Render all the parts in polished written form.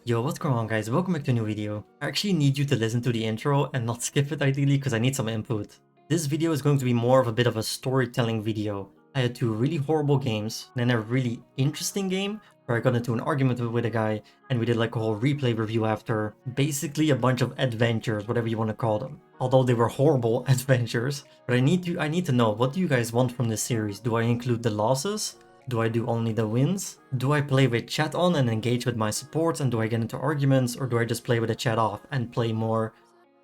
Yo, what's going on guys? Welcome back to a new video. I actually need you to listen to the intro and not skip it ideally because I need some input. This video is going to be more of a bit of a storytelling video. I had two really horrible games, and then a really interesting game where I got into an argument with a guy and we did like a whole replay review after. Basically a bunch of adventures, whatever you want to call them. Although they were horrible adventures. But I need to know, what do you guys want from this series? Do I include the losses? Do I do only the wins? Do I play with chat on and engage with my supports, and do I get into arguments, or do I just play with the chat off and play more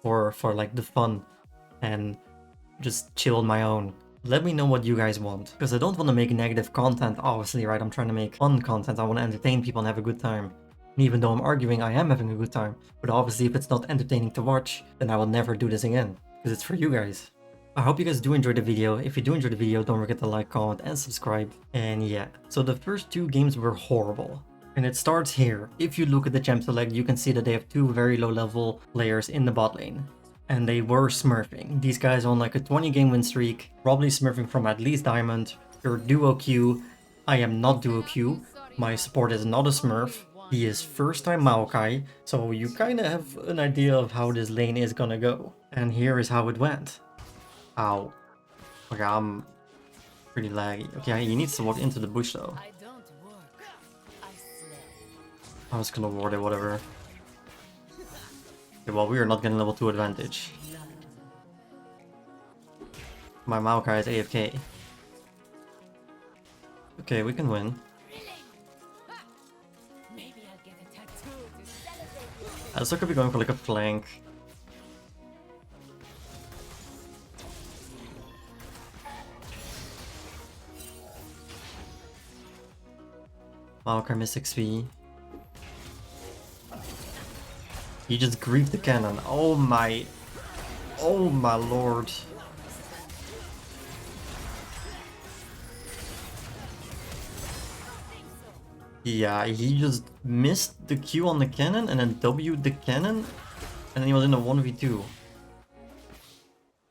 for like the fun and just chill on my own? Let me know what you guys want, because I don't want to make negative content, obviously, right? I'm trying to make fun content. I want to entertain people and have a good time. And even though I'm arguing, I am having a good time. But obviously, if it's not entertaining to watch, then I will never do this again, because it's for you guys. I hope you guys do enjoy the video. If you do enjoy the video, don't forget to like, comment, and subscribe. And yeah, so the first two games were horrible. And it starts here. If you look at the champ select, you can see that they have two very low level players in the bot lane. And they were smurfing. These guys on like a 20 game win streak, probably smurfing from at least diamond. You're duo Q. I am not duo Q. My support is not a smurf. He is first time Maokai, so you kinda have an idea of how this lane is gonna go. And here is how it went. Ow. Okay, I'm pretty laggy. Okay, he needs to walk into the bush though. I'm just gonna ward it, whatever. Okay, well, we are not getting level 2 advantage. My Maokai is AFK. Okay, we can win. Alistar could be going for like a flank. Maokai missed XP. He just griefed the cannon. Oh my lord. Yeah, he just missed the Q on the cannon and then W'd the cannon, and then he was in a 1v2.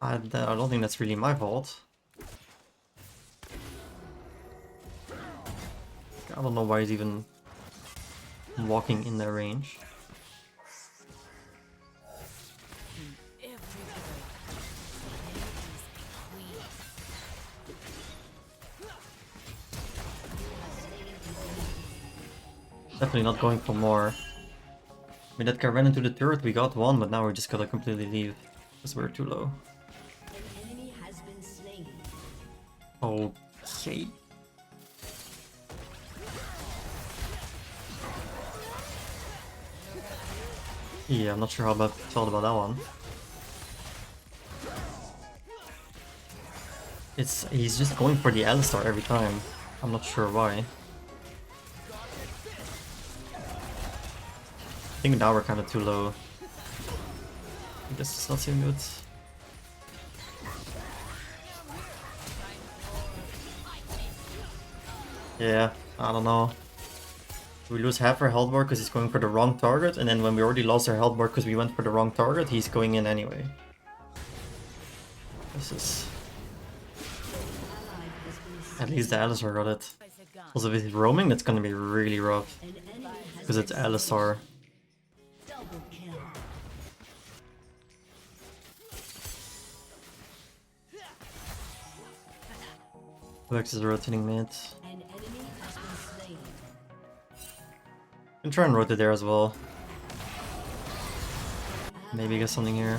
I don't think that's really my fault. I don't know why he's even walking in their range. Definitely not going for more. I mean, that guy ran into the turret, we got one, but now we're just gonna completely leave because we're too low. Okay. Yeah, I'm not sure how I felt about that one. He's just going for the Alistar every time. I'm not sure why. I think now we're kind of too low. I guess it's not seem good. Yeah, I don't know. We lose half our health bar because he's going for the wrong target, and then when we already lost our health bar because we went for the wrong target, he's going in anyway. This is... At least the Alistar got it. Also, with roaming, that's gonna be really rough. Because it's Alistar. Vex is rotating mid. Can try and rotate there as well. Maybe get something here.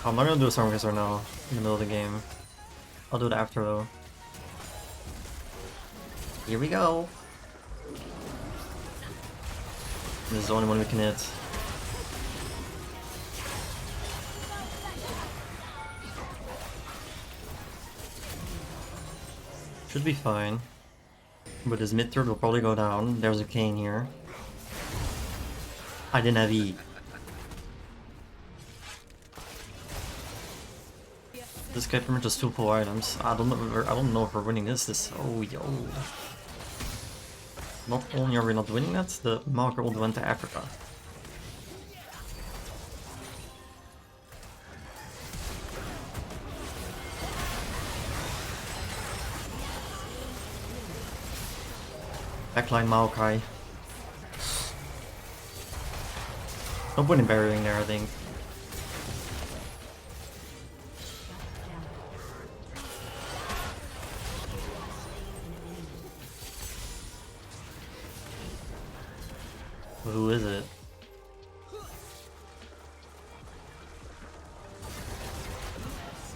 I'm not gonna do a Stormcaster now, in the middle of the game. I'll do it after though. Here we go! This is the only one we can hit. Should be fine. But his mid turret will probably go down. There's a Kane here. I didn't have E. This guy pretty much just 2 full items. I don't know if we're winning this. Oh yo. Not only are we not winning that, the Maokai ult went to Africa. Backline Maokai. No point in burying there, I think. Who is it?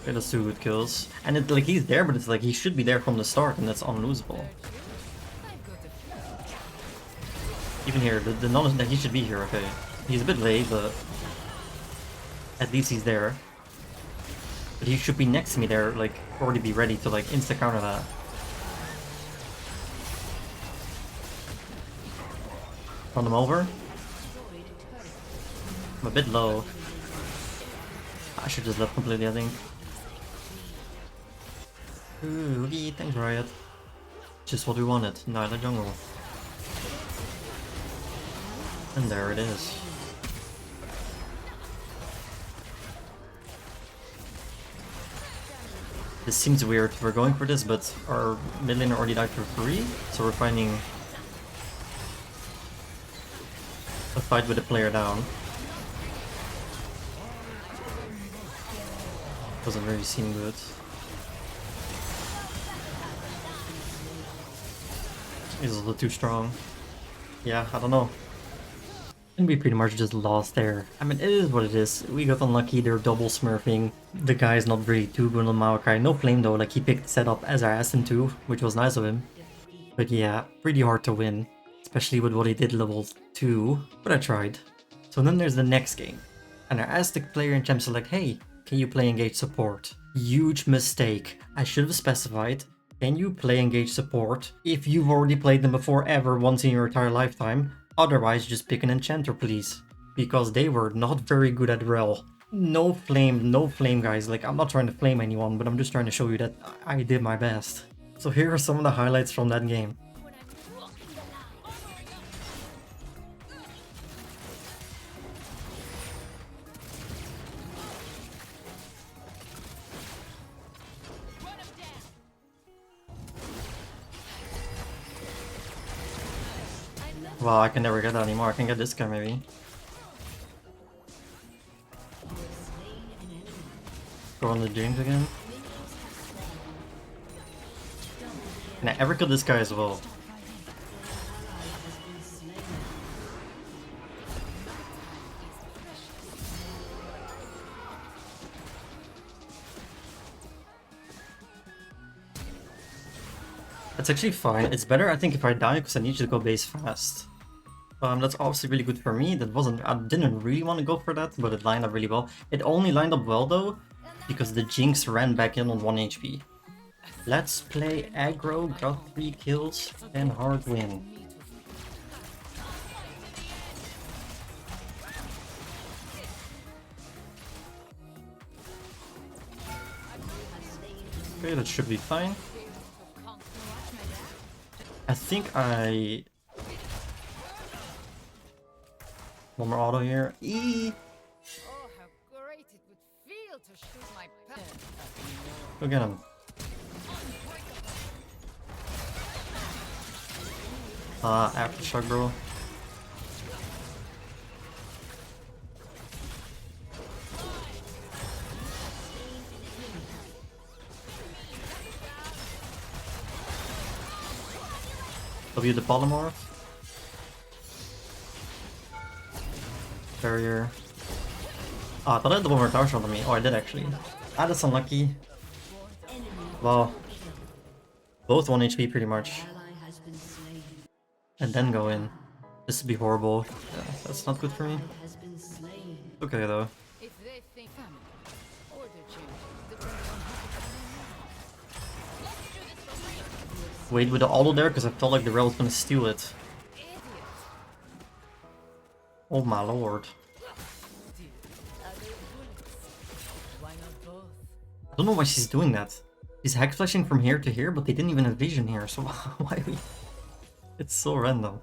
Okay, that's 2 good kills. And it's like he's there, but it's like he should be there from the start, and that's unlosable. Even here, the knowledge that he should be here, okay. He's a bit late, but at least he's there. But he should be next to me there, like, already be ready to like insta-counter that. Run them over. I'm a bit low. I should just left completely, I think. Ooh, Oogie, thanks Riot. Just what we wanted, Nyla jungle. And there it is. This seems weird, we're going for this, but our mid laner already died for free, so we're finding a fight with a player down. Doesn't really seem good. He's a little too strong. Yeah, I don't know. And we pretty much just lost there. I mean, it is what it is. We got unlucky, they're double smurfing. The guy's not really too good on Maokai. No flame though, like he picked the setup as I asked him to, which was nice of him. But yeah, pretty hard to win. Especially with what he did level 2, but I tried. So then there's the next game. And I asked the player in champ select, hey, can you play engage support? Huge mistake. I should have specified, can you play engage support if you've already played them before ever once in your entire lifetime? Otherwise just pick an enchanter please. Because they were not very good at Rell. No flame guys, like I'm not trying to flame anyone, but I'm just trying to show you that I did my best. So here are some of the highlights from that game. Well, I can never get that anymore. I can get this guy maybe. Go on the Jinx again. Can I ever kill this guy as well? That's actually fine. It's better I think if I die because I need you to go base fast. That's obviously really good for me. I didn't really want to go for that, but it lined up really well. It only lined up well though, because the Jinx ran back in on 1 HP. Let's play aggro, got 3 kills, and hard win. Okay, that should be fine. I think one more auto here. Eee! Go get him. Aftershock, bro. W the polymorph. Barrier. Oh, I thought I had the one more tower shot on me. Oh, I did actually. Ah, that's unlucky. Well, both 1 HP pretty much. And then go in. This would be horrible. Yeah, that's not good for me. Okay though. Wait with the auto there because I felt like the Rell was gonna steal it. Oh my lord. don't know why she's doing that. She's hack flashing from here to here, but they didn't even have vision here, so why we... It's so random.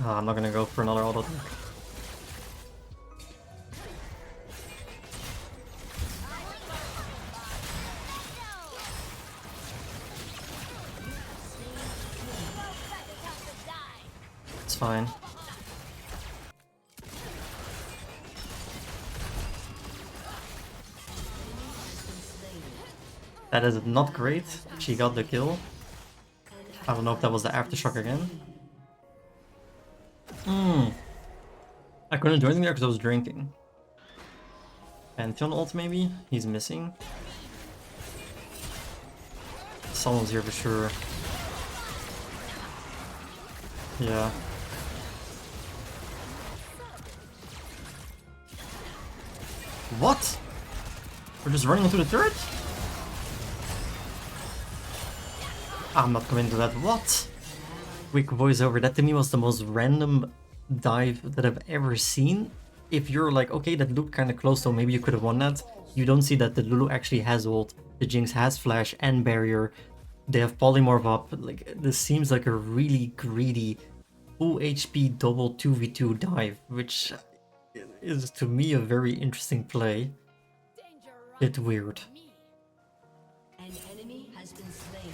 I'm not gonna go for another auto attack. It's fine. That is not great. She got the kill. I don't know if that was the aftershock again. I couldn't do anything there because I was drinking. Pantheon ult maybe? He's missing. Someone's here for sure. Yeah. What? We're just running into the turret? I'm not coming to that. What? Quick voiceover. That to me was the most random dive that I've ever seen. If you're like, okay, that looked kind of close, so maybe you could have won that. You don't see that the Lulu actually has ult. The Jinx has flash and barrier. They have polymorph up. Like, this seems like a really greedy full HP double 2v2 dive, which is to me a very interesting play. Bit weird. An enemy has been slain.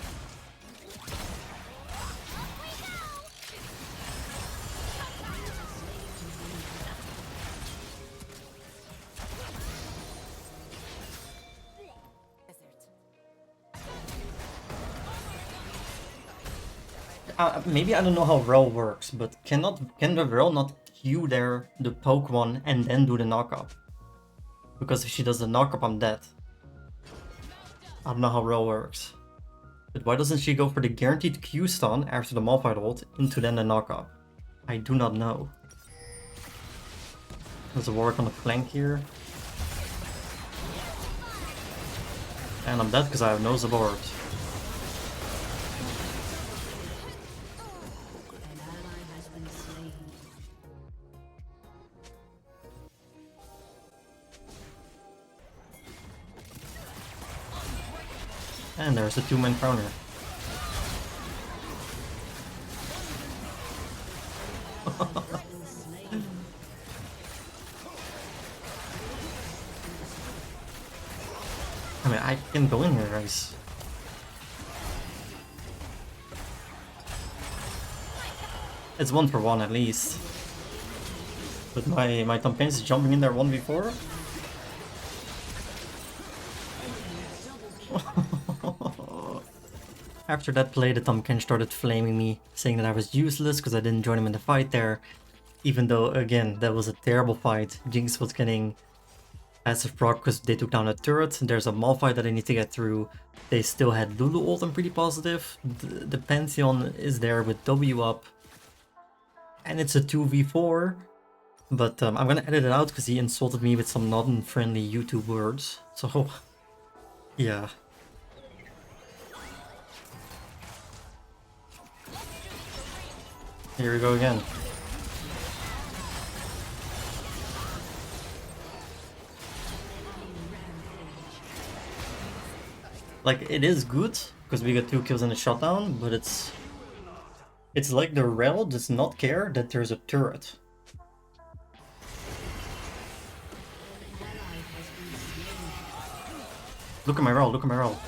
Maybe I don't know how Rell works, but can the Rell not Q there, the poke one, and then do the knockup? Because if she does the knockup, I'm dead. I don't know how Rell works. But why doesn't she go for the guaranteed Q stun after the Malphite ult into then the knockup? I do not know. There's a ward on the flank here. And I'm dead because I have no support. And there's a two-man counter. I mean, I can go in here, guys. It's 1-for-1 at least. But my Tampin is jumping in there 1v4. After that play, the Tampin started flaming me, saying that I was useless because I didn't join him in the fight there. Even though, again, that was a terrible fight. Jinx was getting passive proc because they took down a turret. There's a Malphite that I need to get through. They still had Lulu ult, I'm pretty positive. The Pantheon is there with W up. And it's a 2v4. But I'm gonna edit it out because he insulted me with some not unfriendly YouTube words. So, yeah. Here we go again. Like, it is good because we got 2 kills in the shutdown, but it's like the Rell does not care that there's a turret. Look at my Rell, look at my Rell.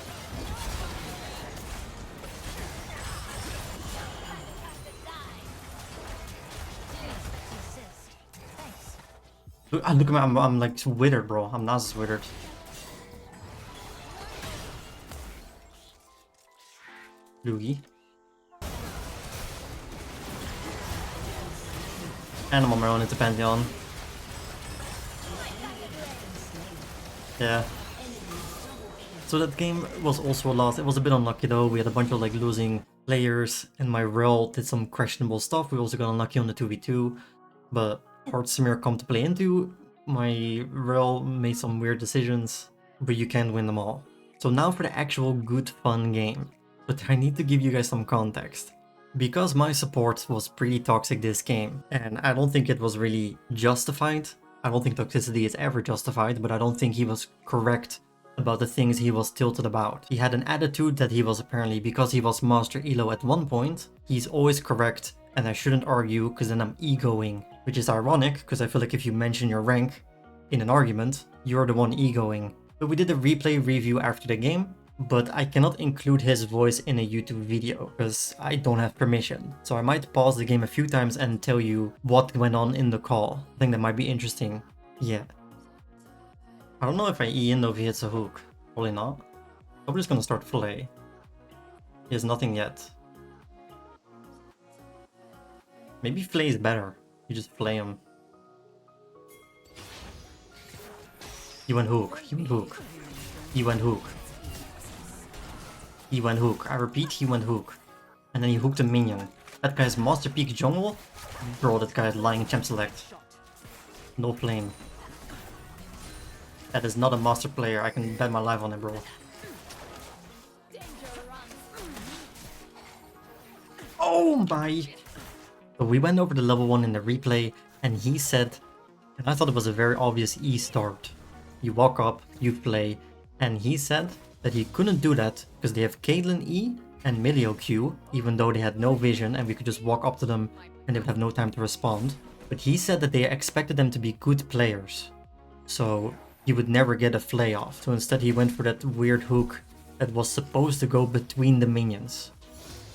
Look at me, I'm like withered, bro. I'm not as withered. Lugi. And I'm on my own into Pantheon. Yeah. So that game was also a loss. It was a bit unlucky though. We had a bunch of like losing players and my Rell did some questionable stuff. We also got unlucky on the 2v2. But hard Samira come to play into. My Rell made some weird decisions, but you can't win them all. So now for the actual good fun game. But I need to give you guys some context. Because my support was pretty toxic this game, and I don't think it was really justified. I don't think toxicity is ever justified, but I don't think he was correct about the things he was tilted about. He had an attitude that he was apparently, because he was Master ELO at one point, he's always correct, and I shouldn't argue because then I'm egoing. Which is ironic, because I feel like if you mention your rank in an argument, you're the one egoing. But we did a replay review after the game, but I cannot include his voice in a YouTube video because I don't have permission. So I might pause the game a few times and tell you what went on in the call. I think that might be interesting. Yeah. I don't know if I E in though if he hits a hook. Probably not. Probably just gonna start flay. He has nothing yet. Maybe flay is better. You just flay him. He went hook. He went hook. He went hook. He went hook. I repeat, he went hook. And then he hooked a minion. That guy's Master Peak jungle? Bro, that guy is lying champ select. No flame. That is not a master player. I can bet my life on it, bro. Oh my! So we went over the level 1 in the replay, and he said, and I thought it was a very obvious E start. You walk up, you play, and he said that he couldn't do that because they have Caitlynn E and Milio Q, even though they had no vision and we could just walk up to them and they would have no time to respond. But he said that they expected them to be good players, so he would never get a flay off. So instead he went for that weird hook that was supposed to go between the minions,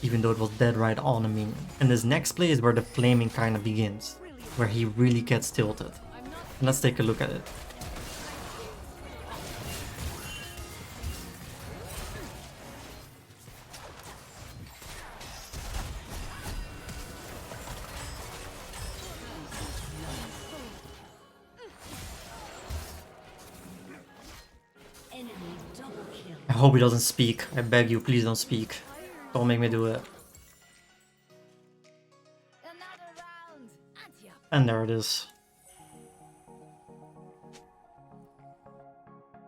even though it was dead right on a minion. And this next play is where the flaming kind of begins, where he really gets tilted. And let's take a look at it. I hope he doesn't speak. I beg you, please don't speak. Don't make me do it. And there it is.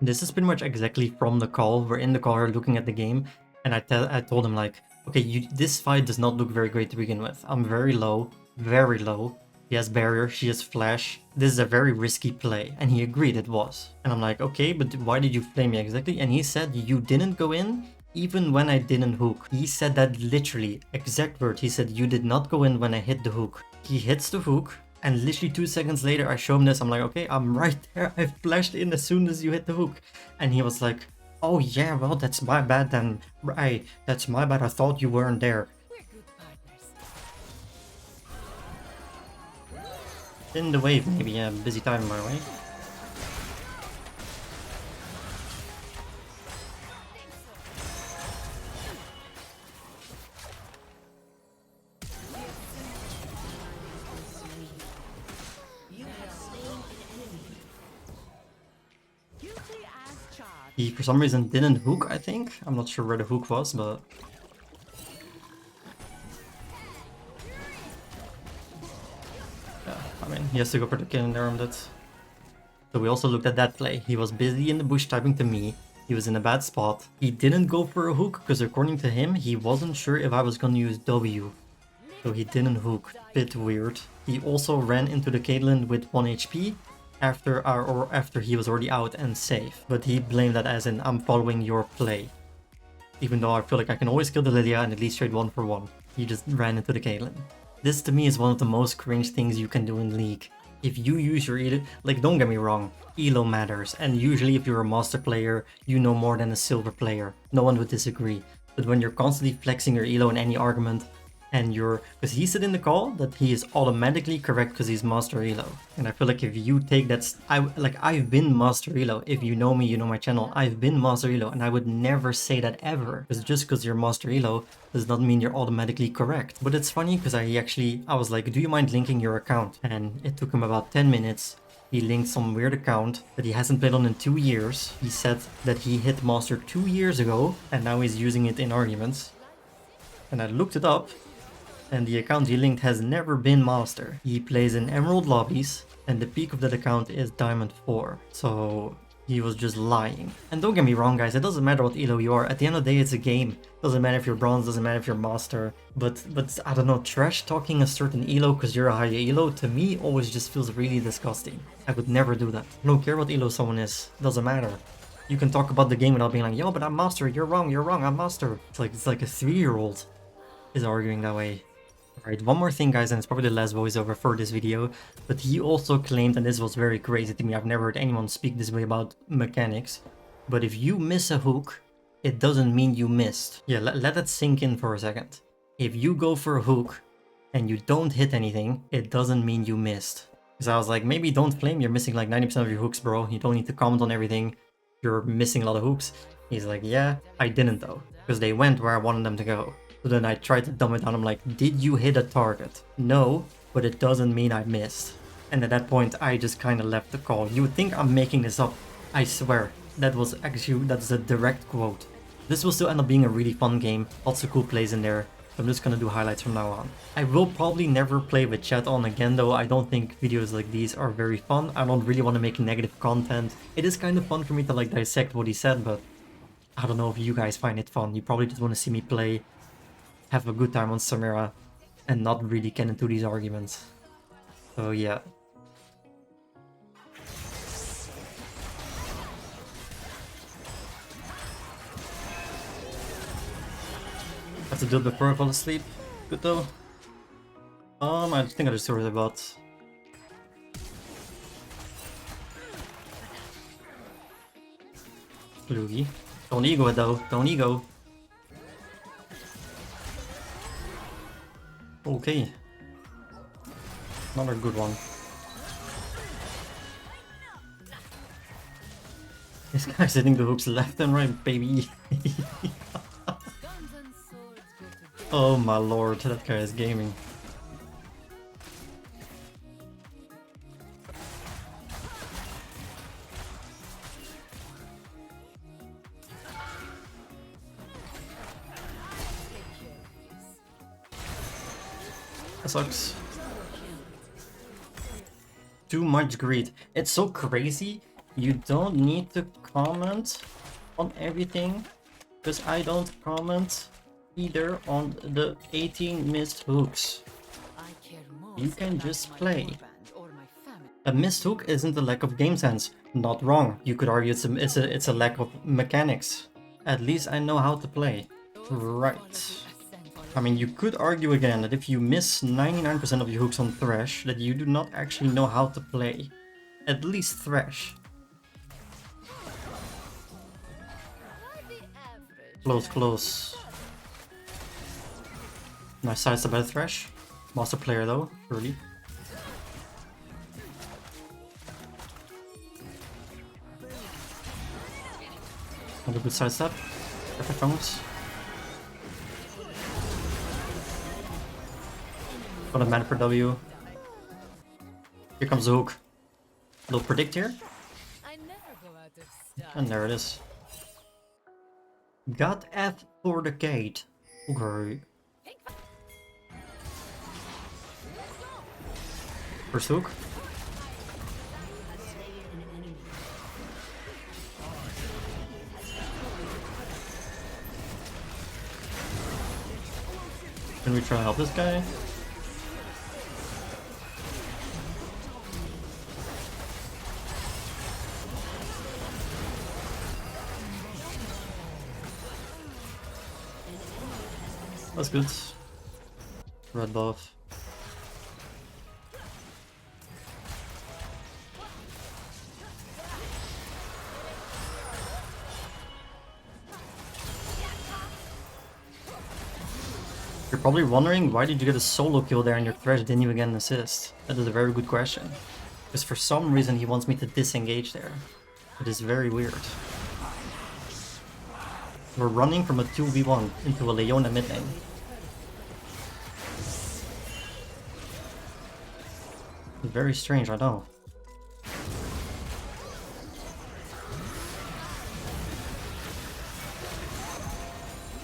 This is pretty much exactly from the call. We're in the car looking at the game, and I told him like, okay, this fight does not look very great to begin with. I'm very low, very low. He has barrier, she has flash. This is a very risky play, and he agreed it was. And I'm like, okay, but why did you flame me exactly? And he said, you didn't go in even when I didn't hook. He said that literally, exact word. He said, you did not go in when I hit the hook. He hits the hook, and literally 2 seconds later, I show him this. I'm like, okay, I'm right there. I flashed in as soon as you hit the hook. And he was like, oh yeah, well, that's my bad then. Right, that's my bad. I thought you weren't there. In the wave, maybe. Yeah, busy time, by the way. He, for some reason, didn't hook, I think. I'm not sure where the hook was, but... yeah, I mean, he has to go for the kill and armed it. So we also looked at that play. He was busy in the bush typing to me. He was in a bad spot. He didn't go for a hook, because according to him, he wasn't sure if I was gonna use W. So he didn't hook. Bit weird. He also ran into the Caitlynn with 1 HP. After he was already out and safe. But he blamed that as in, I'm following your play. Even though I feel like I can always kill the Lilia and at least trade 1 for 1. He just ran into the Caitlynn. This to me is one of the most cringe things you can do in League. If you use your ELO, like don't get me wrong, ELO matters. And usually if you're a master player, you know more than a silver player. No one would disagree. But when you're constantly flexing your ELO in any argument, and because he said in the call that he is automatically correct because he's Master ELO. And I feel like if you take that, I've been Master ELO. If you know me, you know my channel. I've been Master ELO, and I would never say that ever. Because just because you're Master ELO does not mean you're automatically correct. But it's funny because I was like, do you mind linking your account? And it took him about 10 minutes. He linked some weird account that he hasn't played on in 2 years. He said that he hit Master 2 years ago, and now he's using it in arguments. And I looked it up. And the account he linked has never been Master. He plays in Emerald lobbies, and the peak of that account is Diamond 4. So He was just lying. And don't get me wrong, guys, it doesn't matter what elo you are. At the end of the day, it's a game. Doesn't matter if you're bronze, doesn't matter if you're master. But I don't know, trash talking a certain elo because you're a high elo, to me always just feels really disgusting. I would never do that. I don't care what elo someone is. Doesn't matter. You can talk about the game without being like, yo, but I'm master, you're wrong, I'm master. It's like a 3-year-old is arguing that way. Alright, one more thing, guys, and it's probably the last voiceover for this video, but he also claimed, and this was very crazy to me, I've never heard anyone speak this way about mechanics, but if you miss a hook, it doesn't mean you missed. Yeah, let that sink in for a second. If you go for a hook and you don't hit anything, it doesn't mean you missed. Because I was like, maybe don't claim you're missing like 90% of your hooks, bro. You don't need to comment on everything. You're missing a lot of hooks. He's like, yeah, I didn't though, because they went where I wanted them to go. So then I tried to dumb it down. I'm like, did you hit a target? No, but it doesn't mean I missed. And at that point, I just kind of left the call. You would think I'm making this up. I swear. That's a direct quote. This will still end up being a really fun game. Lots of cool plays in there. I'm just gonna do highlights from now on. I will probably never play with chat on again though. I don't think videos like these are very fun. I don't really want to make negative content. It is kind of fun for me to like dissect what he said, but I don't know if you guys find it fun. You probably just want to see me play, have a good time on Samira, and not really get into these arguments. So yeah. Have to do it before I fall asleep. Good though. I think I just threw the bot. Lugi. Don't ego it though. Don't ego. Okay. Another good one. This guy's hitting the hooks left and right, baby. Oh my lord, that guy is gaming. That sucks. Too much greed. It's so crazy. You don't need to comment on everything, because I don't comment either on the 18 missed hooks. You can just play. A missed hook isn't a lack of game sense. Not wrong. You could argue it's a lack of mechanics. At least I know how to play. Right. I mean, you could argue again that if you miss 99% of your hooks on thresh, that you do not actually know how to play. At least thresh. Close, close. Nice sidestep by the thresh. Master player though, early. Another good sidestep. Perfect rounds. Got a mana for W. Here comes the hook. Little predict here. And there it is. Got F for the gate. Okay. First hook. Can we try to help this guy? That's good. Red buff. You're probably wondering, why did you get a solo kill there and your thresh didn't even get an assist? That is a very good question. Because for some reason he wants me to disengage there. It is very weird. We're running from a 2v1 into a Leona mid lane. Very strange, I know.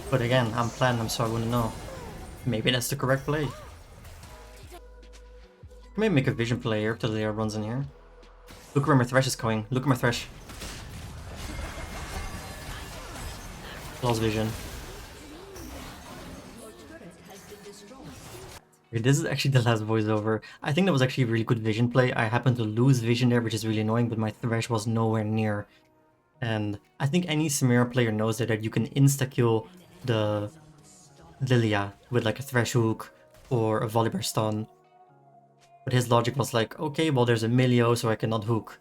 But again, I'm platinum, so I wouldn't know. Maybe that's the correct play. Maybe make a vision play here till Leo runs in here. Look where my thresh is going. Look at my thresh. Lost vision. Okay, this is actually the last voiceover. I think that was actually a really good vision play. I happened to lose vision there, which is really annoying, but my thresh was nowhere near. And I think any Samira player knows that you can insta-kill the Lilia with like a thresh hook or a volibear stun. But his logic was like, okay, well there's a Milio, so I cannot hook.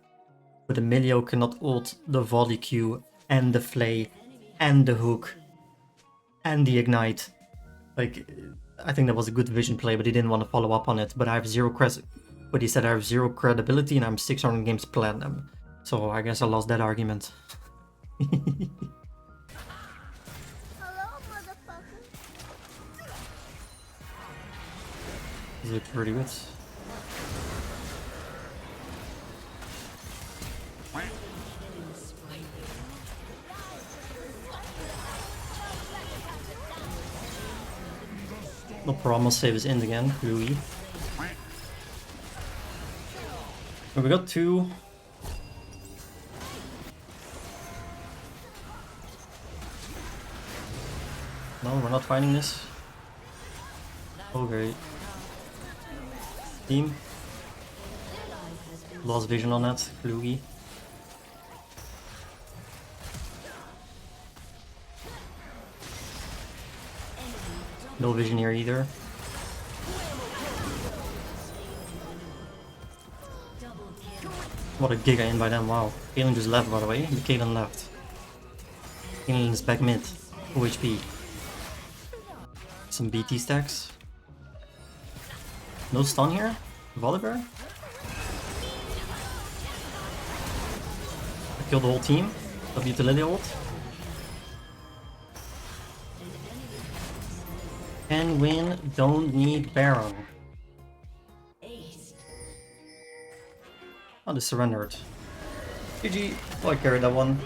But the Milio cannot ult the volley Q and the flay and the hook and the ignite. Like, I think that was a good vision play, but he didn't want to follow up on it. But I have but he said I have zero credibility and I'm 600 games platinum. So I guess I lost that argument. This looks pretty good. No problem, I'll save his end again, Louis. So we got 2. No, we're not finding this. Oh great. Team. Lost vision on that, Louis. No vision here either. What a giga in by them, wow. Caitlynn just left by the way, but Caitlynn left. Caitlynn is back mid, full HP. Some BT stacks. No stun here? Volibear? I killed the whole team. W to Lily ult. Can win, don't need Baron. Oh, they surrendered. GG. Oh, I carried that one.